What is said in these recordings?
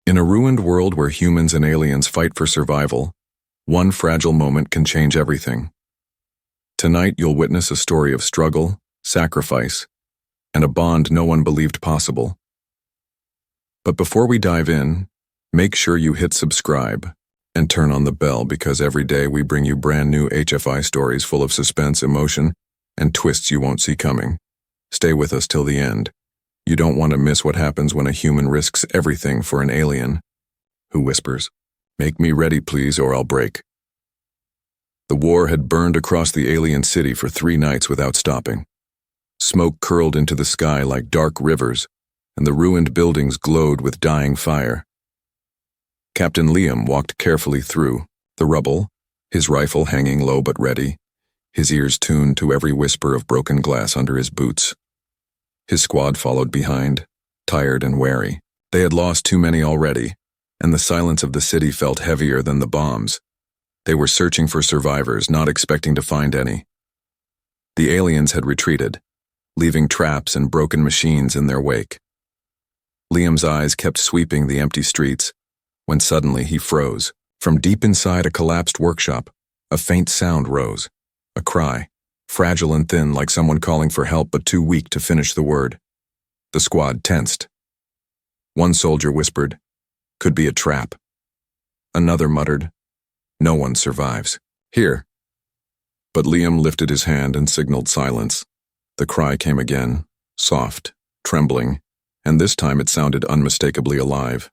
In a ruined world where humans and aliens fight for survival, one fragile moment can change everything. Tonight you'll witness a story of struggle, sacrifice, and a bond no one believed possible. But before we dive in, make sure you hit subscribe and turn on the bell, because every day we bring you brand new HFY stories full of suspense, emotion, and twists you won't see coming. Stay with us till the end. You don't want to miss what happens when a human risks everything for an alien who whispers, "Make me ready, please, or I'll break." The war had burned across the alien city for 3 nights without stopping. Smoke curled into the sky like dark rivers, and the ruined buildings glowed with dying fire. Captain Liam walked carefully through the rubble, his rifle hanging low but ready, his ears tuned to every whisper of broken glass under his boots. His squad followed behind, tired and wary. They had lost too many already, and the silence of the city felt heavier than the bombs. They were searching for survivors, not expecting to find any. The aliens had retreated, leaving traps and broken machines in their wake. Liam's eyes kept sweeping the empty streets, when suddenly he froze. From deep inside a collapsed workshop, a faint sound rose, a cry, fragile and thin, like someone calling for help but too weak to finish the word. The squad tensed. One soldier whispered, "Could be a trap." Another muttered, "No one survives. Here." But Liam lifted his hand and signaled silence. The cry came again, soft, trembling, and this time it sounded unmistakably alive.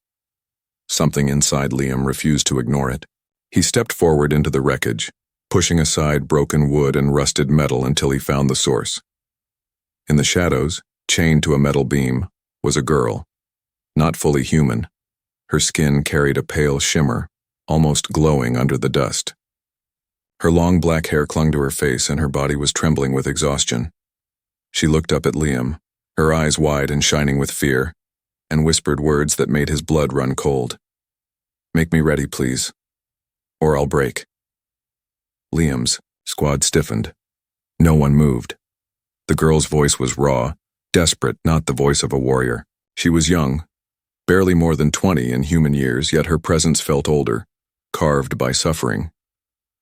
Something inside Liam refused to ignore it. He stepped forward into the wreckage, pushing aside broken wood and rusted metal until he found the source. In the shadows, chained to a metal beam, was a girl, not fully human. Her skin carried a pale shimmer, almost glowing under the dust. Her long black hair clung to her face and her body was trembling with exhaustion. She looked up at Liam, her eyes wide and shining with fear, and whispered words that made his blood run cold. "Make me ready, please, or I'll break." Liam's squad stiffened. No one moved. The girl's voice was raw, desperate, not the voice of a warrior. She was young, barely more than 20 in human years, yet her presence felt older, carved by suffering.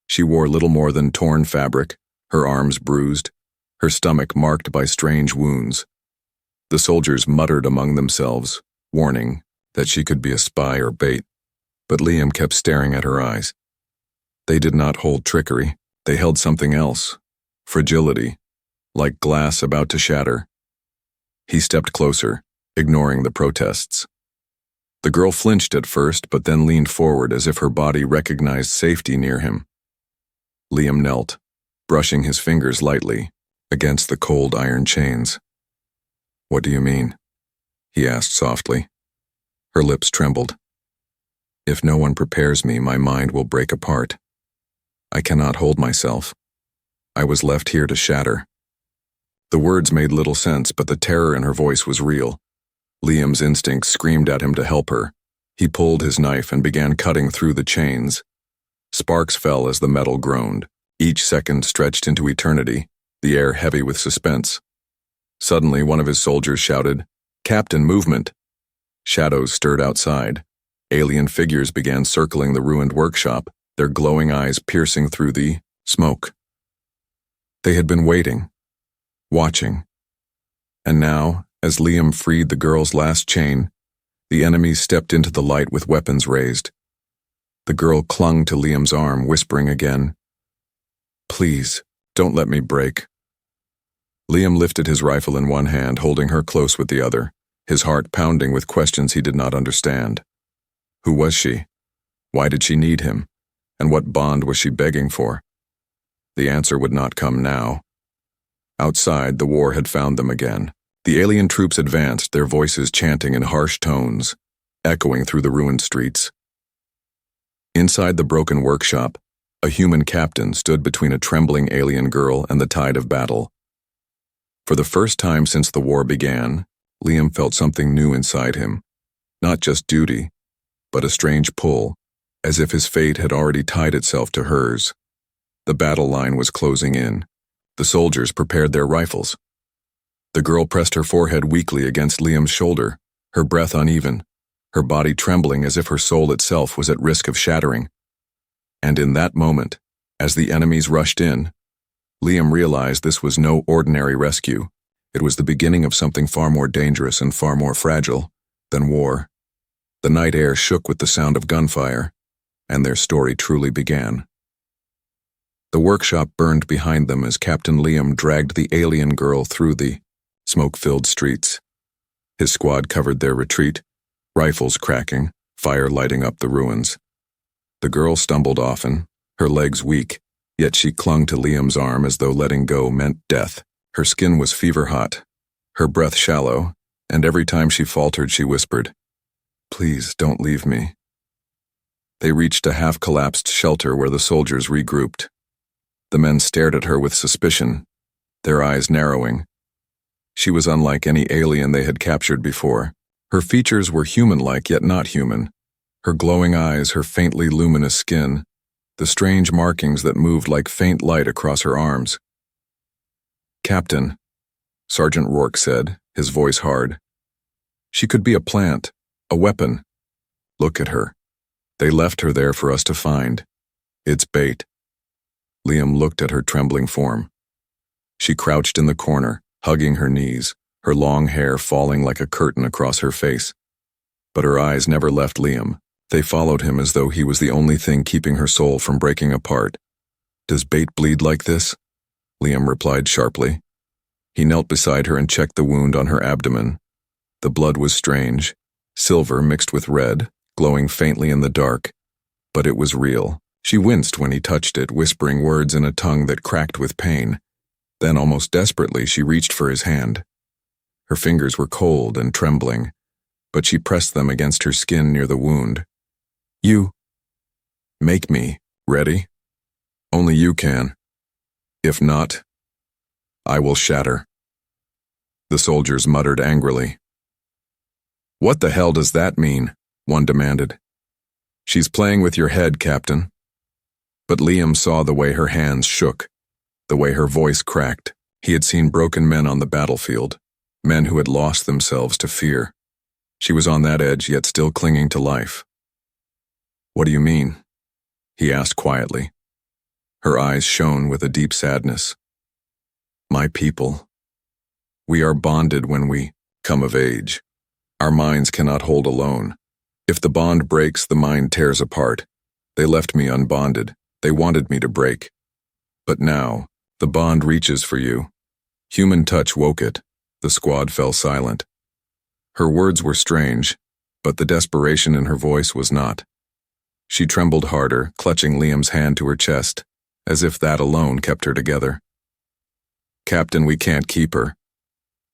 She wore little more than torn fabric, her arms bruised, her stomach marked by strange wounds. The soldiers muttered among themselves, warning that she could be a spy or bait, but Liam kept staring at her eyes. They did not hold trickery, they held something else, fragility, like glass about to shatter. He stepped closer, ignoring the protests. The girl flinched at first, but then leaned forward as if her body recognized safety near him. Liam knelt, brushing his fingers lightly against the cold iron chains. "What do you mean?" he asked softly. Her lips trembled. "If no one prepares me, my mind will break apart. I cannot hold myself. I was left here to shatter." The words made little sense, but the terror in her voice was real. Liam's instincts screamed at him to help her. He pulled his knife and began cutting through the chains. Sparks fell as the metal groaned. Each second stretched into eternity, the air heavy with suspense. Suddenly, one of his soldiers shouted, "Captain, movement!" Shadows stirred outside. Alien figures began circling the ruined workshop, their glowing eyes piercing through the smoke. They had been waiting, watching. And now, as Liam freed the girl's last chain, the enemies stepped into the light with weapons raised. The girl clung to Liam's arm, whispering again, "Please, don't let me break." Liam lifted his rifle in one hand, holding her close with the other, his heart pounding with questions he did not understand. Who was she? Why did she need him? And what bond was she begging for? The answer would not come now. Outside, the war had found them again. The alien troops advanced, their voices chanting in harsh tones, echoing through the ruined streets. Inside the broken workshop, a human captain stood between a trembling alien girl and the tide of battle. For the first time since the war began, Liam felt something new inside him. Not just duty, but a strange pull, as if his fate had already tied itself to hers. The battle line was closing in. The soldiers prepared their rifles. The girl pressed her forehead weakly against Liam's shoulder, her breath uneven. her body trembling as if her soul itself was at risk of shattering. And in that moment, as the enemies rushed in, Liam realized this was no ordinary rescue. It was the beginning of something far more dangerous and far more fragile than war. The night air shook with the sound of gunfire, and their story truly began. The workshop burned behind them as Captain Liam dragged the alien girl through the smoke-filled streets. His squad covered their retreat, rifles cracking, fire lighting up the ruins. The girl stumbled often, her legs weak, yet she clung to Liam's arm as though letting go meant death. Her skin was fever-hot, her breath shallow, and every time she faltered she whispered, "Please, don't leave me." They reached a half-collapsed shelter where the soldiers regrouped. The men stared at her with suspicion, their eyes narrowing. She was unlike any alien they had captured before. Her features were human-like yet not human. Her glowing eyes, her faintly luminous skin, the strange markings that moved like faint light across her arms. "Captain," Sergeant Rourke said, his voice hard. "She could be a plant, a weapon. Look at her. They left her there for us to find. It's bait." Liam looked at her trembling form. She crouched in the corner, hugging her knees, her long hair falling like a curtain across her face. But her eyes never left Liam. They followed him as though he was the only thing keeping her soul from breaking apart. "Does bait bleed like this?" Liam replied sharply. He knelt beside her and checked the wound on her abdomen. The blood was strange, silver mixed with red, glowing faintly in the dark, but it was real. She winced when he touched it, whispering words in a tongue that cracked with pain. Then, almost desperately, she reached for his hand. Her fingers were cold and trembling, but she pressed them against her skin near the wound. "You make me ready. Only you can. If not, I will shatter." The soldiers muttered angrily. "What the hell does that mean?" one demanded. "She's playing with your head, Captain." But Liam saw the way her hands shook, the way her voice cracked. He had seen broken men on the battlefield, men who had lost themselves to fear. She was on that edge, yet still clinging to life. "What do you mean?" he asked quietly. Her eyes shone with a deep sadness. "My people. We are bonded when we come of age. Our minds cannot hold alone. If the bond breaks, the mind tears apart. They left me unbonded. They wanted me to break. But now, the bond reaches for you." Human touch woke it. The squad fell silent. Her words were strange, but the desperation in her voice was not. She trembled harder, clutching Liam's hand to her chest, as if that alone kept her together. "Captain, we can't keep her,"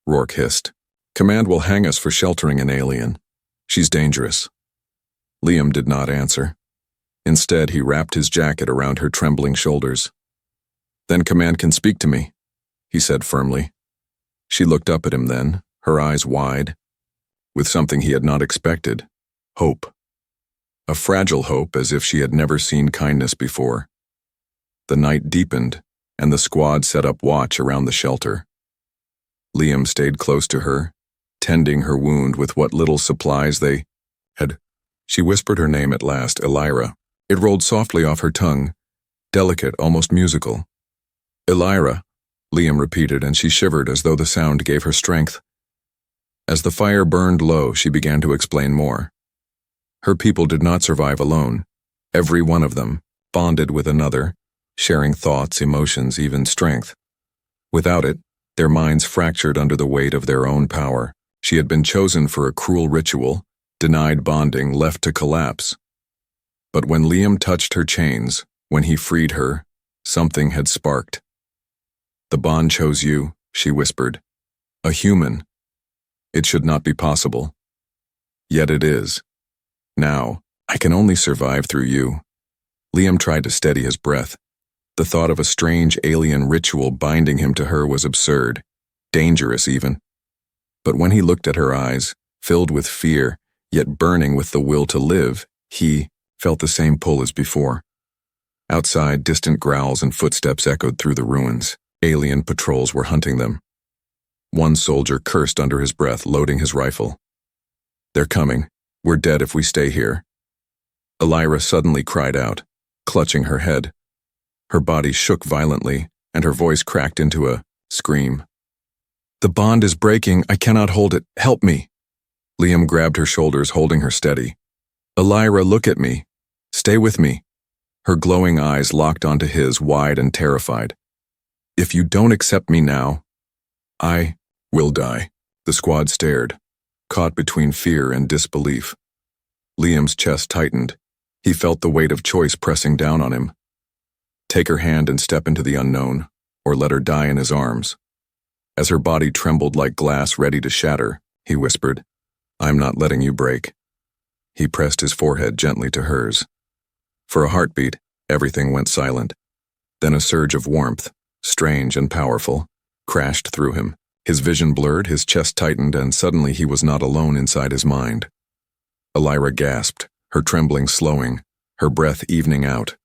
Rourke hissed. "Command will hang us for sheltering an alien. She's dangerous." Liam did not answer. Instead, he wrapped his jacket around her trembling shoulders. "Then Command can speak to me," he said firmly. She looked up at him then, her eyes wide, with something he had not expected: hope. A fragile hope, as if she had never seen kindness before. The night deepened, and the squad set up watch around the shelter. Liam stayed close to her, tending her wound with what little supplies they had. She whispered her name at last, Elira. It rolled softly off her tongue, delicate, almost musical. "Elira," Liam repeated, and she shivered as though the sound gave her strength. As the fire burned low, she began to explain more. Her people did not survive alone. Every one of them, bonded with another, sharing thoughts, emotions, even strength. Without it, their minds fractured under the weight of their own power. She had been chosen for a cruel ritual, denied bonding, left to collapse. But when Liam touched her chains, when he freed her, something had sparked. "The bond chose you," she whispered. "A human. It should not be possible. Yet it is. Now, I can only survive through you." Liam tried to steady his breath. The thought of a strange alien ritual binding him to her was absurd, dangerous even. But when he looked at her eyes, filled with fear, yet burning with the will to live, he felt the same pull as before. Outside, distant growls and footsteps echoed through the ruins. Alien patrols were hunting them. One soldier cursed under his breath, loading his rifle. "They're coming," We're dead if we stay here. Elira suddenly cried out, clutching her head. Her body shook violently, and her voice cracked into a scream. The bond is breaking. I cannot hold it. Help me. Liam grabbed her shoulders, holding her steady. Elira, look at me. Stay with me. Her glowing eyes locked onto his, wide and terrified. If you don't accept me now, I will die. The squad stared, caught between fear and disbelief. Liam's chest tightened. He felt the weight of choice pressing down on him. Take her hand and step into the unknown, or let her die in his arms. As her body trembled like glass ready to shatter, he whispered, I'm not letting you break. He pressed his forehead gently to hers. For a heartbeat, everything went silent. Then a surge of warmth, strange and powerful, crashed through him. His vision blurred, his chest tightened, and suddenly he was not alone inside his mind. Elira gasped, her trembling slowing, her breath evening out.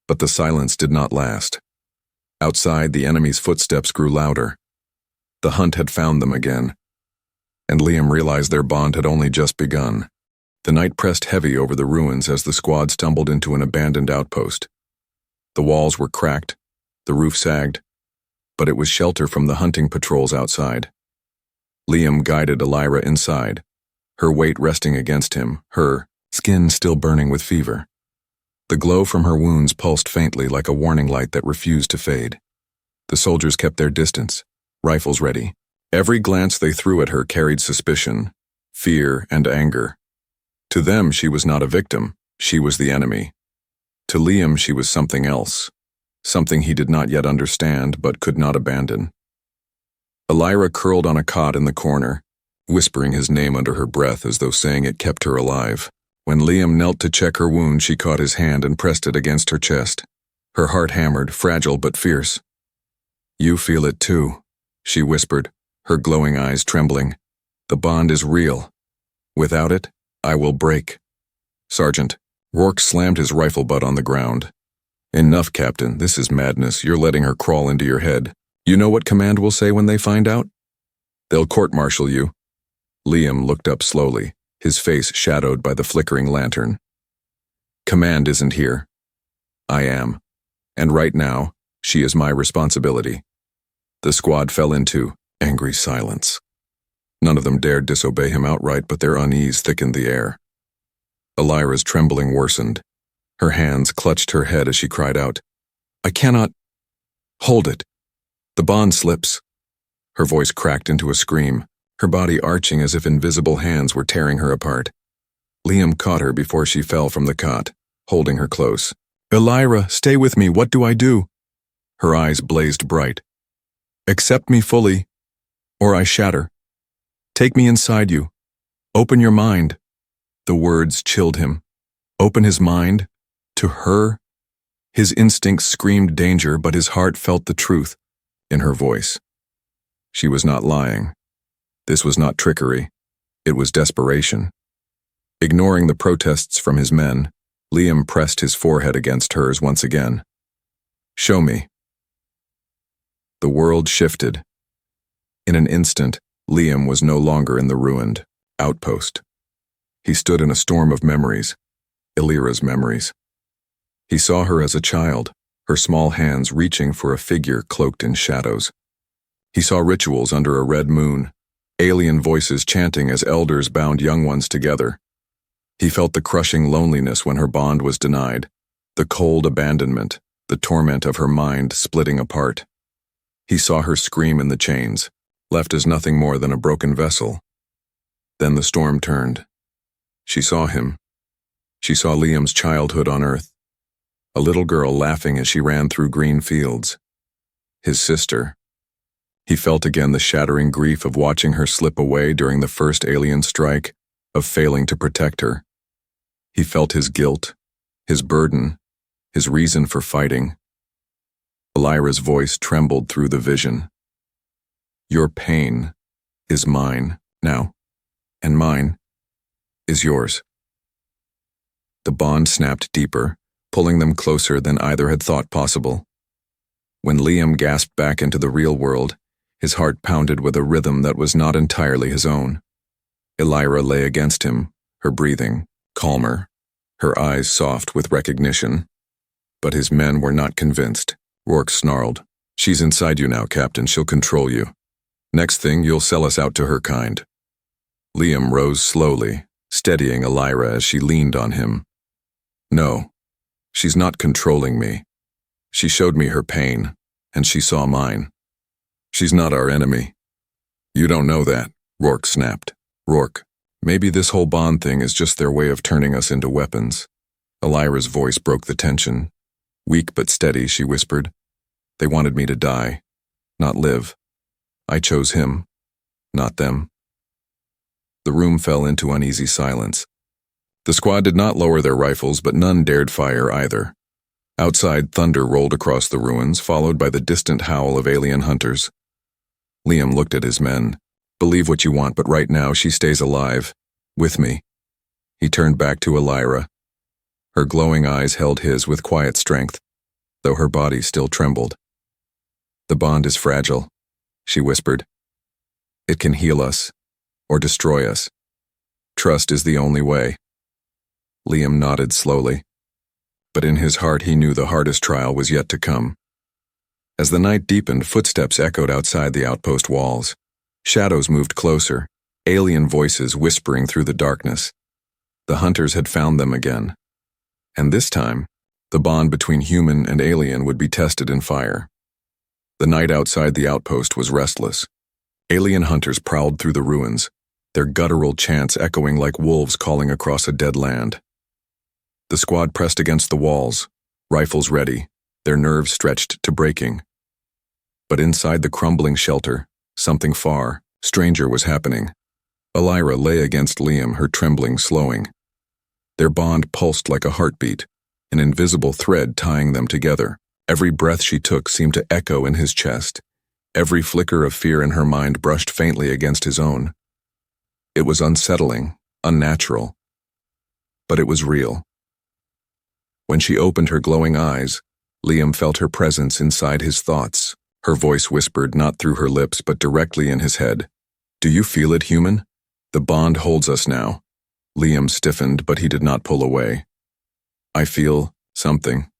But the silence did not last. Outside, the enemy's footsteps grew louder. The hunt had found them again, and Liam realized their bond had only just begun. The night pressed heavy over the ruins as the squad stumbled into an abandoned outpost. The walls were cracked, the roof sagged, but it was shelter from the hunting patrols outside. Liam guided Elira inside, her weight resting against him, her skin still burning with fever. The glow from her wounds pulsed faintly like a warning light that refused to fade. The soldiers kept their distance, rifles ready. Every glance they threw at her carried suspicion, fear, and anger. To them, she was not a victim, she was the enemy. To Liam, she was something else, something he did not yet understand but could not abandon. Elira curled on a cot in the corner, whispering his name under her breath as though saying it kept her alive. When Liam knelt to check her wound, she caught his hand and pressed it against her chest. Her heart hammered, fragile but fierce. You feel it too, she whispered, her glowing eyes trembling. The bond is real. Without it, I will break. Sergeant, Rourke slammed his rifle butt on the ground. Enough, Captain, this is madness. You're letting her crawl into your head. You know what command will say when they find out? They'll court-martial you. Liam looked up slowly, his face shadowed by the flickering lantern. Command isn't here. I am. And right now, she is my responsibility. The squad fell into angry silence. None of them dared disobey him outright, but their unease thickened the air. Elira's trembling worsened. Her hands clutched her head as she cried out, I cannot. Hold it. The bond slips. Her voice cracked into a scream, her body arching as if invisible hands were tearing her apart. Liam caught her before she fell from the cot, holding her close. Elira, stay with me. What do I do? Her eyes blazed bright. Accept me fully, or I shatter. Take me inside you. Open your mind. The words chilled him. Open his mind? To her? His instincts screamed danger, but his heart felt the truth in her voice. She was not lying. This was not trickery. It was desperation. Ignoring the protests from his men, Liam pressed his forehead against hers once again. Show me. The world shifted. In an instant, Liam was no longer in the ruined outpost. He stood in a storm of memories, Elira's memories. He saw her as a child, her small hands reaching for a figure cloaked in shadows. He saw rituals under a red moon, alien voices chanting as elders bound young ones together. He felt the crushing loneliness when her bond was denied, the cold abandonment, the torment of her mind splitting apart. He saw her scream in the chains, left as nothing more than a broken vessel. Then the storm turned. She saw him. She saw Liam's childhood on Earth, a little girl laughing as she ran through green fields. His sister. He felt again the shattering grief of watching her slip away during the first alien strike, of failing to protect her. He felt his guilt, his burden, his reason for fighting. Elira's voice trembled through the vision. Your pain is mine now, and mine is yours. The bond snapped deeper, pulling them closer than either had thought possible. When Liam gasped back into the real world, his heart pounded with a rhythm that was not entirely his own. Elira lay against him, her breathing calmer, her eyes soft with recognition. But his men were not convinced. Rourke snarled, "She's inside you now, Captain. She'll control you. Next thing, you'll sell us out to her kind." Liam rose slowly, steadying Elira as she leaned on him. "No, she's not controlling me. She showed me her pain, and she saw mine. She's not our enemy." "You don't know that," Rourke snapped. "Rourke, maybe this whole bond thing is just their way of turning us into weapons." Elira's voice broke the tension. Weak but steady, she whispered. "They wanted me to die, not live. I chose him, not them." The room fell into uneasy silence. The squad did not lower their rifles, but none dared fire either. Outside, thunder rolled across the ruins, followed by the distant howl of alien hunters. Liam looked at his men. "Believe what you want, but right now she stays alive. With me." He turned back to Elira. Her glowing eyes held his with quiet strength, though her body still trembled. "The bond is fragile," she whispered. "It can heal us, or destroy us. Trust is the only way." Liam nodded slowly, but in his heart he knew the hardest trial was yet to come. As the night deepened, footsteps echoed outside the outpost walls. Shadows moved closer, alien voices whispering through the darkness. The hunters had found them again. And this time, the bond between human and alien would be tested in fire. The night outside the outpost was restless. Alien hunters prowled through the ruins, their guttural chants echoing like wolves calling across a dead land. The squad pressed against the walls, rifles ready, their nerves stretched to breaking. But inside the crumbling shelter, something far, stranger was happening. Elira lay against Liam, her trembling slowing. Their bond pulsed like a heartbeat, an invisible thread tying them together. Every breath she took seemed to echo in his chest. Every flicker of fear in her mind brushed faintly against his own. It was unsettling, unnatural, but it was real. When she opened her glowing eyes, Liam felt her presence inside his thoughts. Her voice whispered not through her lips but directly in his head. "Do you feel it, human? The bond holds us now." Liam stiffened, but he did not pull away. "I feel something,"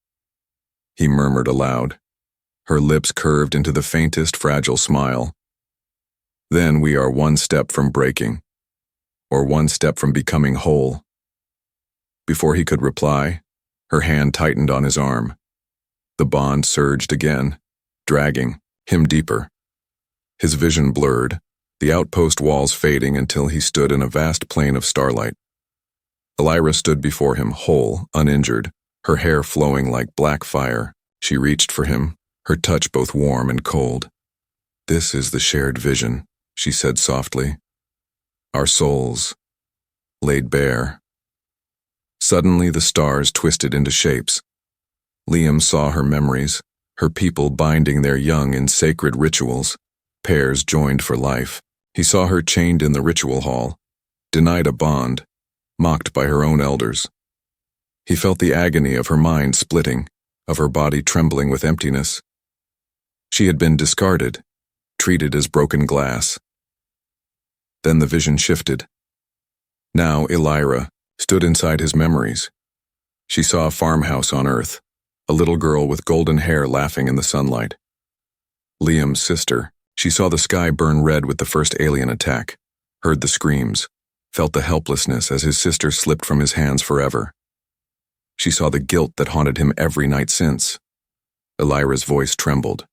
he murmured aloud. Her lips curved into the faintest fragile smile. "Then we are one step from breaking, or one step from becoming whole." Before he could reply, her hand tightened on his arm. The bond surged again, dragging him deeper. His vision blurred, the outpost walls fading until he stood in a vast plain of starlight. Elira stood before him, whole, uninjured, her hair flowing like black fire. She reached for him, her touch both warm and cold. "This is the shared vision," she said softly. "Our souls, laid bare." Suddenly the stars twisted into shapes. Liam saw her memories, her people binding their young in sacred rituals, pairs joined for life. He saw her chained in the ritual hall, denied a bond, mocked by her own elders. He felt the agony of her mind splitting, of her body trembling with emptiness. She had been discarded, treated as broken glass. Then the vision shifted. Now Elira stood inside his memories. She saw a farmhouse on Earth, a little girl with golden hair laughing in the sunlight. Liam's sister. She saw the sky burn red with the first alien attack, heard the screams, felt the helplessness as his sister slipped from his hands forever. She saw the guilt that haunted him every night since. Elira's voice trembled.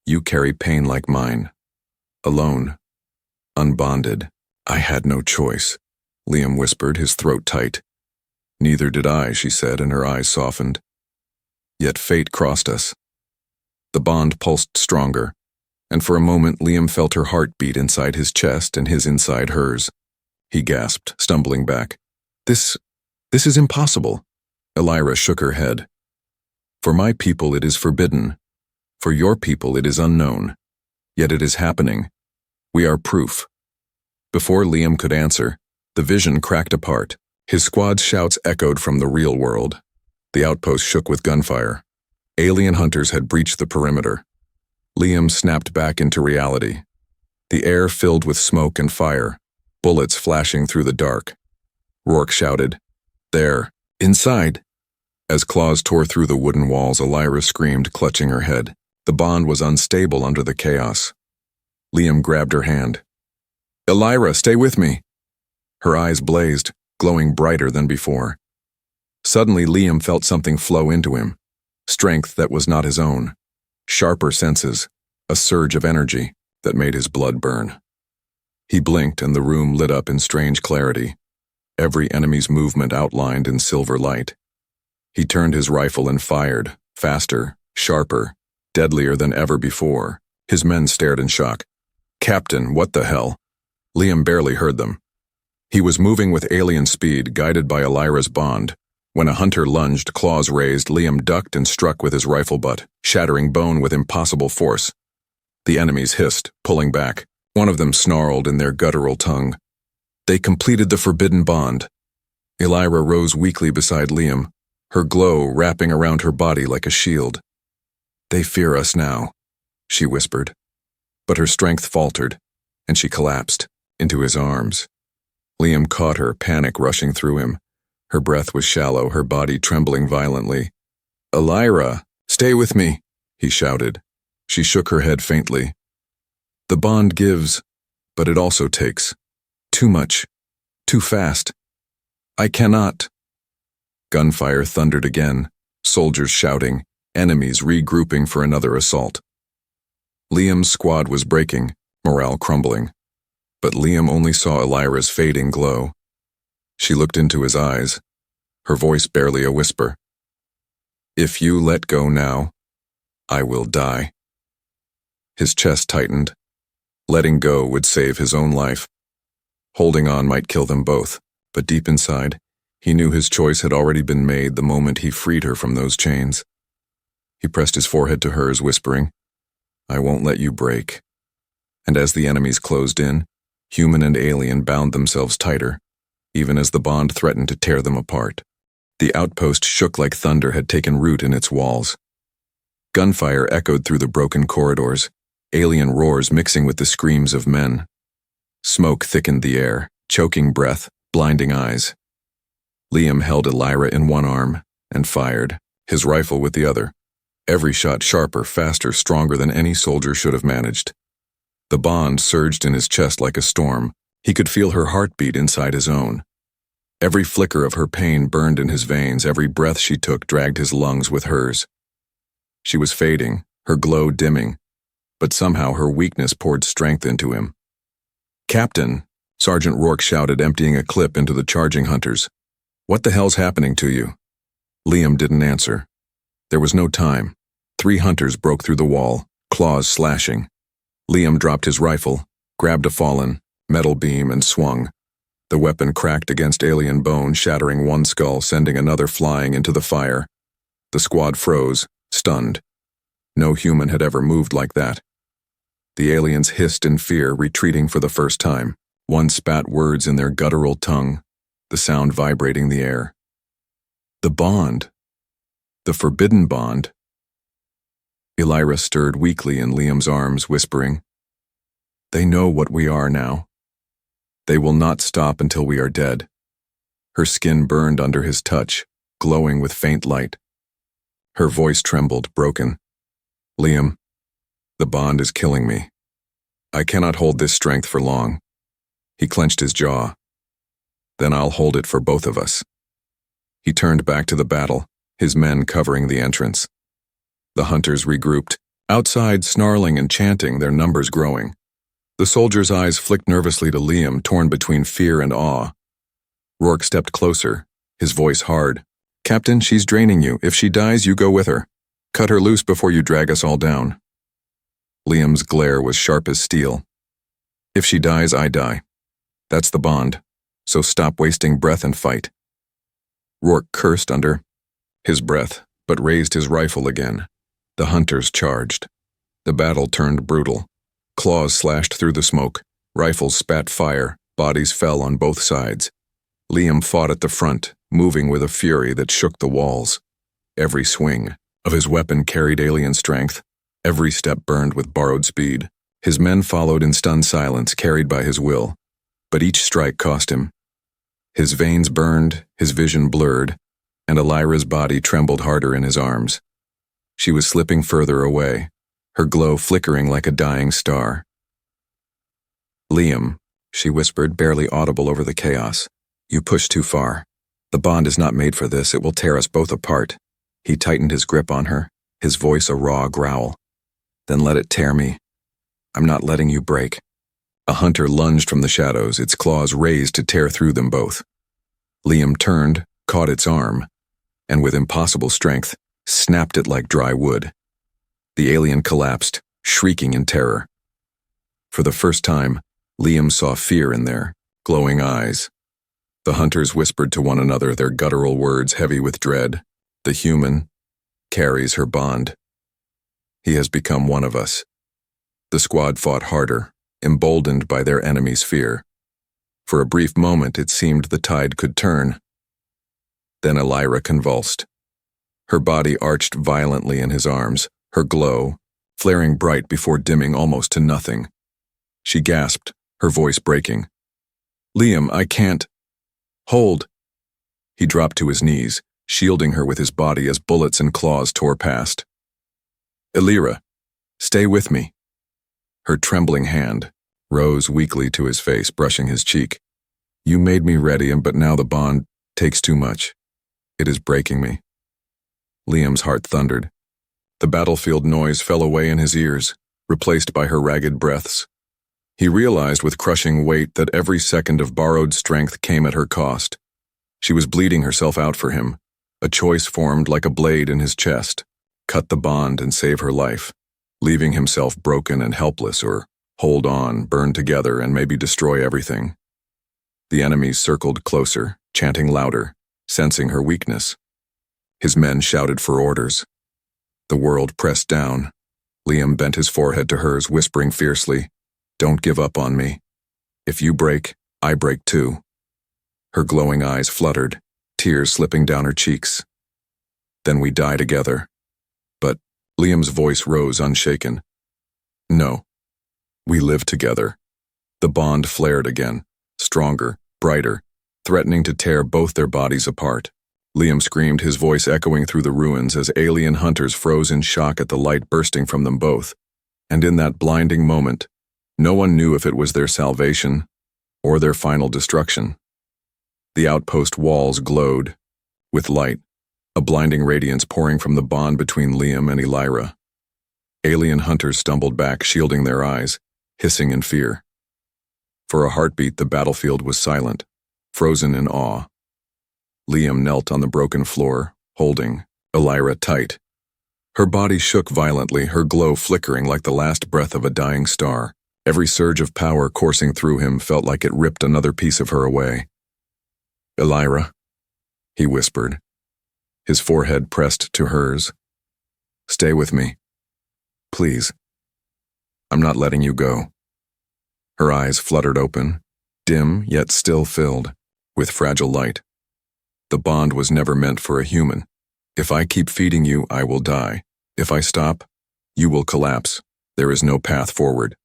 "You carry pain like mine, alone, unbonded." "I had no choice," Liam whispered, his throat tight. "Neither did I," she said, and her eyes softened. "Yet fate crossed us." The bond pulsed stronger, and for a moment Liam felt her heart beat inside his chest and his inside hers. He gasped, stumbling back. This is impossible." Elira shook her head. "For my people it is forbidden. For your people it is unknown. Yet it is happening. We are proof." Before Liam could answer, the vision cracked apart. His squad's shouts echoed from the real world. The outpost shook with gunfire. Alien hunters had breached the perimeter. Liam snapped back into reality. The air filled with smoke and fire, bullets flashing through the dark. Rourke shouted. There, inside. As claws tore through the wooden walls, Elira screamed, clutching her head. The bond was unstable under the chaos. Liam grabbed her hand. Elira, stay with me. Her eyes blazed, glowing brighter than before. Suddenly, Liam felt something flow into him. Strength that was not his own. Sharper senses, a surge of energy that made his blood burn. He blinked and the room lit up in strange clarity, every enemy's movement outlined in silver light. He turned his rifle and fired, faster, sharper, deadlier than ever before. His men stared in shock. Captain, what the hell? Liam barely heard them. He was moving with alien speed, guided by Elira's bond. When a hunter lunged, claws raised, Liam ducked and struck with his rifle butt, shattering bone with impossible force. The enemies hissed, pulling back. One of them snarled in their guttural tongue. They completed the forbidden bond. Elira rose weakly beside Liam, her glow wrapping around her body like a shield. They fear us now, she whispered. But her strength faltered, and she collapsed into his arms. Liam caught her, panic rushing through him. Her breath was shallow, her body trembling violently. Elira, stay with me, he shouted. She shook her head faintly. The bond gives, but it also takes. Too much. Too fast. I cannot. Gunfire thundered again, soldiers shouting, enemies regrouping for another assault. Liam's squad was breaking, morale crumbling. But Liam only saw Elira's fading glow. She looked into his eyes, her voice barely a whisper. If you let go now, I will die. His chest tightened. Letting go would save his own life. Holding on might kill them both, but deep inside, he knew his choice had already been made the moment he freed her from those chains. He pressed his forehead to hers, whispering, I won't let you break. And as the enemies closed in, human and alien bound themselves tighter, even as the bond threatened to tear them apart. The outpost shook like thunder had taken root in its walls. Gunfire echoed through the broken corridors, alien roars mixing with the screams of men. Smoke thickened the air, choking breath, blinding eyes. Liam held Elira in one arm and fired, his rifle with the other. Every shot sharper, faster, stronger than any soldier should have managed. The bond surged in his chest like a storm. He could feel her heartbeat inside his own. Every flicker of her pain burned in his veins, every breath she took dragged his lungs with hers. She was fading, her glow dimming, but somehow her weakness poured strength into him. Captain, Sergeant Rourke shouted, emptying a clip into the charging hunters. What the hell's happening to you? Liam didn't answer. There was no time. 3 hunters broke through the wall, claws slashing. Liam dropped his rifle, grabbed a fallen metal beam and swung. The weapon cracked against alien bone, shattering one skull, sending another flying into the fire. The squad froze, stunned. No human had ever moved like that. The aliens hissed in fear, retreating for the first time. One spat words in their guttural tongue, the sound vibrating the air. The bond. The forbidden bond. Elira stirred weakly in Liam's arms, whispering, They know what we are now. They will not stop until we are dead. Her skin burned under his touch, glowing with faint light. Her voice trembled, broken. Liam, the bond is killing me. I cannot hold this strength for long. He clenched his jaw. Then I'll hold it for both of us. He turned back to the battle, his men covering the entrance. The hunters regrouped, outside snarling and chanting, their numbers growing. The soldier's eyes flicked nervously to Liam, torn between fear and awe. Rourke stepped closer, his voice hard. Captain, she's draining you. If she dies, you go with her. Cut her loose before you drag us all down. Liam's glare was sharp as steel. If she dies, I die. That's the bond. So stop wasting breath and fight. Rourke cursed under his breath, but raised his rifle again. The hunters charged. The battle turned brutal. Claws slashed through the smoke. Rifles spat fire. Bodies fell on both sides. Liam fought at the front, moving with a fury that shook the walls. Every swing of his weapon carried alien strength. Every step burned with borrowed speed. His men followed in stunned silence, carried by his will. But each strike cost him. His veins burned, his vision blurred, and Elira's body trembled harder in his arms. She was slipping further away, her glow flickering like a dying star. "Liam," she whispered, barely audible over the chaos. "You pushed too far. The bond is not made for this. It will tear us both apart." He tightened his grip on her, his voice a raw growl. "Then let it tear me. I'm not letting you break." A hunter lunged from the shadows, its claws raised to tear through them both. Liam turned, caught its arm, and with impossible strength, snapped it like dry wood. The alien collapsed, shrieking in terror. For the first time, Liam saw fear in their glowing eyes. The hunters whispered to one another, their guttural words heavy with dread. "The human carries her bond. He has become one of us." The squad fought harder, emboldened by their enemy's fear. For a brief moment, it seemed the tide could turn. Then Elira convulsed. Her body arched violently in his arms, her glow flaring bright before dimming almost to nothing. She gasped, her voice breaking. "Liam, I can't. Hold." He dropped to his knees, shielding her with his body as bullets and claws tore past. "Elira, stay with me." Her trembling hand rose weakly to his face, brushing his cheek. "You made me ready, but now the bond takes too much. It is breaking me." Liam's heart thundered. The battlefield noise fell away in his ears, replaced by her ragged breaths. He realized with crushing weight that every second of borrowed strength came at her cost. She was bleeding herself out for him. A choice formed like a blade in his chest: cut the bond and save her life, leaving himself broken and helpless, or hold on, burn together, and maybe destroy everything. The enemies circled closer, chanting louder, sensing her weakness. His men shouted for orders. The world pressed down. Liam bent his forehead to hers, whispering fiercely, "Don't give up on me. If you break, I break too." Her glowing eyes fluttered, tears slipping down her cheeks. "Then we die together." But Liam's voice rose unshaken. "No. We live together." The bond flared again, stronger, brighter, threatening to tear both their bodies apart. Liam screamed, his voice echoing through the ruins as alien hunters froze in shock at the light bursting from them both. And in that blinding moment, no one knew if it was their salvation or their final destruction. The outpost walls glowed with light, a blinding radiance pouring from the bond between Liam and Elira. Alien hunters stumbled back, shielding their eyes, hissing in fear. For a heartbeat, the battlefield was silent, frozen in awe. Liam knelt on the broken floor, holding Elira tight. Her body shook violently, her glow flickering like the last breath of a dying star. Every surge of power coursing through him felt like it ripped another piece of her away. "Elira," he whispered, his forehead pressed to hers. "Stay with me. Please. I'm not letting you go." Her eyes fluttered open, dim yet still filled with fragile light. The bond was never meant for a human. "If I keep feeding you, I will die. If I stop, you will collapse. There is no path forward."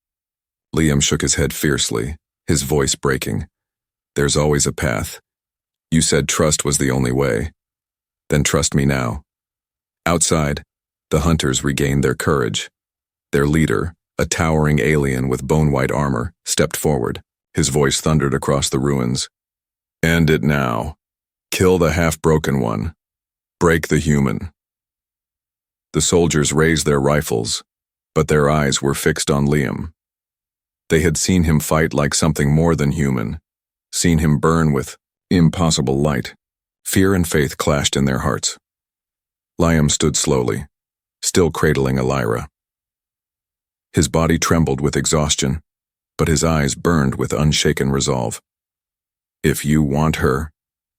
Liam shook his head fiercely, his voice breaking. "There's always a path. You said trust was the only way. Then trust me now." Outside, the hunters regained their courage. Their leader, a towering alien with bone-white armor, stepped forward. His voice thundered across the ruins. "End it now. Kill the half-broken one. Break the human." The soldiers raised their rifles, but their eyes were fixed on Liam. They had seen him fight like something more than human, seen him burn with impossible light. Fear and faith clashed in their hearts. Liam stood slowly, still cradling Elira. His body trembled with exhaustion, but his eyes burned with unshaken resolve. "If you want her,"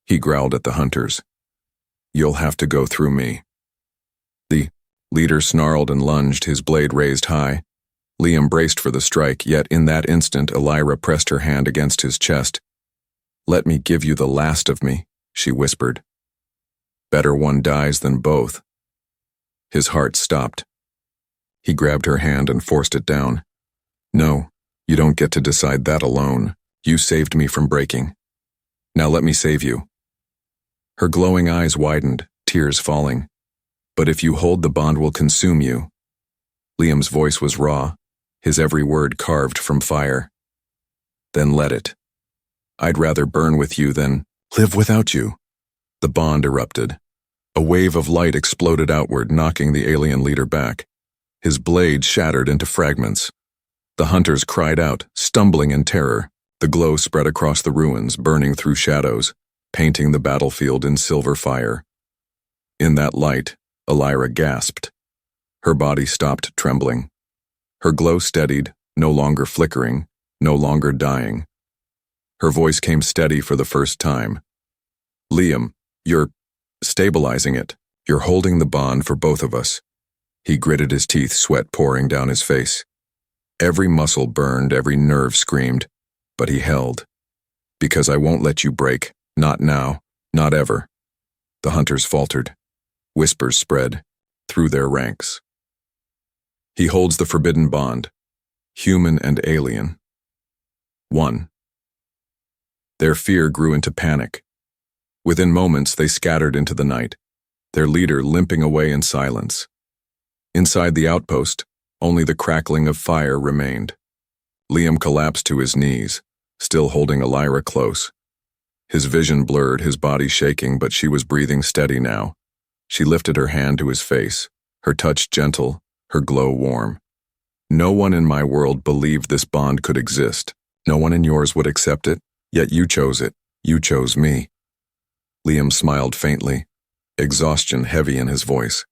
he growled at the hunters, "you'll have to go through me." The leader snarled and lunged, his blade raised high. Liam braced for the strike, yet in that instant Elira pressed her hand against his chest. "Let me give you the last of me," she whispered. "Better one dies than both." His heart stopped. He grabbed her hand and forced it down. "No, you don't get to decide that alone. You saved me from breaking. Now let me save you." Her glowing eyes widened, tears falling. "But if you hold, the bond will consume you." Liam's voice was raw, his every word carved from fire. "Then let it. I'd rather burn with you than live without you." The bond erupted. A wave of light exploded outward, knocking the alien leader back. His blade shattered into fragments. The hunters cried out, stumbling in terror. The glow spread across the ruins, burning through shadows, painting the battlefield in silver fire. In that light, Elira gasped. Her body stopped trembling. Her glow steadied, no longer flickering, no longer dying. Her voice came steady for the first time. "Liam, you're stabilizing it. You're holding the bond for both of us." He gritted his teeth, sweat pouring down his face. Every muscle burned, every nerve screamed, but he held. "Because I won't let you break. Not now. Not ever." The hunters faltered. Whispers spread through their ranks. He holds the forbidden bond. Human and alien. 1. Their fear grew into panic. Within moments, they scattered into the night, their leader limping away in silence. Inside the outpost, only the crackling of fire remained. Liam collapsed to his knees, still holding Elira close. His vision blurred, his body shaking, but she was breathing steady now. She lifted her hand to his face, her touch gentle, her glow warm. "No one in my world believed this bond could exist. No one in yours would accept it, yet you chose it. You chose me." Liam smiled faintly, exhaustion heavy in his voice.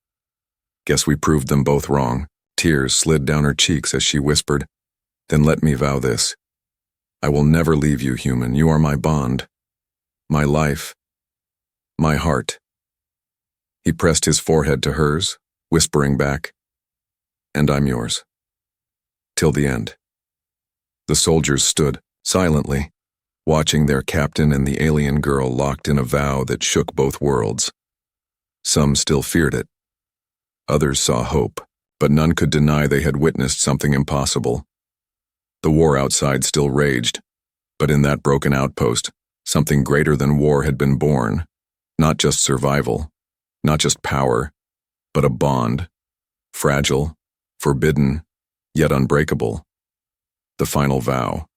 "Guess we proved them both wrong." Tears slid down her cheeks as she whispered, "Then let me vow this. I will never leave you, human. You are my bond, my life, my heart." He pressed his forehead to hers, whispering back, "And I'm yours. Till the end." The soldiers stood, silently, watching their captain and the alien girl locked in a vow that shook both worlds. Some still feared it. Others saw hope, but none could deny they had witnessed something impossible. The war outside still raged, but in that broken outpost, something greater than war had been born. Not just survival, not just power, but a bond. Fragile, forbidden, yet unbreakable. The final vow.